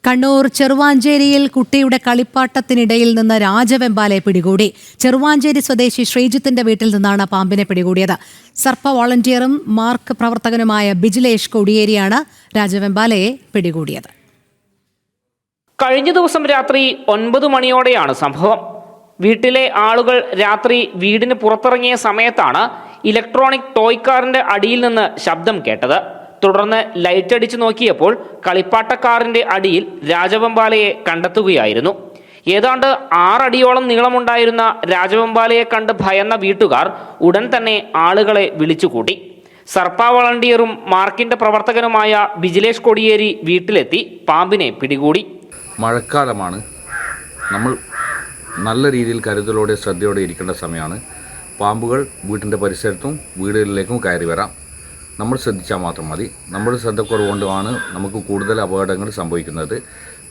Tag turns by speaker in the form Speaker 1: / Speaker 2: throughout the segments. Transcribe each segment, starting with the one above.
Speaker 1: കണ്ണൂർ ചെറുവാഞ്ചേരിയിൽ കുട്ടിയുടെ കളിപ്പാട്ടത്തിനിടയിൽ നിന്ന് രാജവെമ്പാലയെ പിടികൂടി. ചെറുവാഞ്ചേരി സ്വദേശി ശ്രീജിത്തിന്റെ വീട്ടിൽ നിന്നാണ് പാമ്പിനെ പിടികൂടിയത്. സർപ്പ വോളണ്ടിയറും മാർക്ക് പ്രവർത്തകനുമായ ബിജിലേഷ് കൊടിയേരിയാണ് രാജവെമ്പാലയെ പിടികൂടിയത്.
Speaker 2: കഴിഞ്ഞ ദിവസം രാത്രി 9 മണിയോടെയാണ് സംഭവം. വീട്ടിലെ ആളുകൾ രാത്രി വീടിന് പുറത്തിറങ്ങിയ സമയത്താണ് ഇലക്ട്രോണിക് ടോയ് കാറിന്റെ അടിയിൽ നിന്ന് ശബ്ദം കേട്ടത്. തുടർന്ന് ലൈറ്റ് അടിച്ചു നോക്കിയപ്പോൾ കളിപ്പാട്ടക്കാറിന്റെ അടിയിൽ രാജവെമ്പാലയെ കണ്ടെത്തുകയായിരുന്നു. ഏതാണ്ട് 6 അടിയോളം നീളമുണ്ടായിരുന്ന രാജവെമ്പാലയെ കണ്ട് ഭയന്ന വീട്ടുകാർ ഉടൻ തന്നെ ആളുകളെ വിളിച്ചുകൂട്ടി. സർപ്പ വളണ്ടിയറും മാർക്കിന്റെ പ്രവർത്തകനുമായ ബിജിലേഷ് കൊടിയേരി വീട്ടിലെത്തി പാമ്പിനെ പിടികൂടി.
Speaker 3: മഴക്കാലമാണ്. നമ്മൾ നല്ല രീതിയിൽ കരുതലോടെ ശ്രദ്ധയോടെ ഇരിക്കേണ്ട സമയമാണ്. പാമ്പുകൾ വീട്ടിൻ്റെ പരിസരത്തും വീടുകളിലേക്കും കയറി വരാം. നമ്മൾ ശ്രദ്ധിച്ചാൽ മാത്രം മതി. നമ്മുടെ ശ്രദ്ധക്കുറവുകൊണ്ടാണ് നമുക്ക് കൂടുതൽ അപകടങ്ങൾ സംഭവിക്കുന്നത്.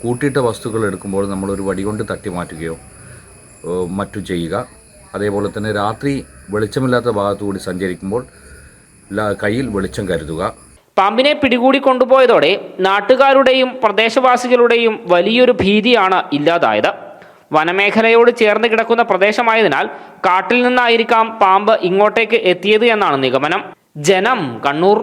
Speaker 3: കൂട്ടിയിട്ട വസ്തുക്കൾ എടുക്കുമ്പോൾ നമ്മളൊരു വടി കൊണ്ട് തട്ടി മാറ്റുകയോ മറ്റു ചെയ്യുക. അതേപോലെ തന്നെ രാത്രി വെളിച്ചമില്ലാത്ത ഭാഗത്തുകൂടി സഞ്ചരിക്കുമ്പോൾ കയ്യിൽ വെളിച്ചം കരുതുക.
Speaker 2: പാമ്പിനെ പിടികൂടി കൊണ്ടുപോയതോടെ നാട്ടുകാരുടെയും പ്രദേശവാസികളുടെയും വലിയൊരു ഭീതിയാണ് ഇല്ലാതായത്. വനമേഖലയോട് ചേർന്ന് കിടക്കുന്ന പ്രദേശമായതിനാൽ കാട്ടിൽ നിന്നായിരിക്കാം പാമ്പ് ഇങ്ങോട്ടേക്ക് എത്തിയത് എന്നാണ് നിഗമനം. ജനം, കണ്ണൂർ.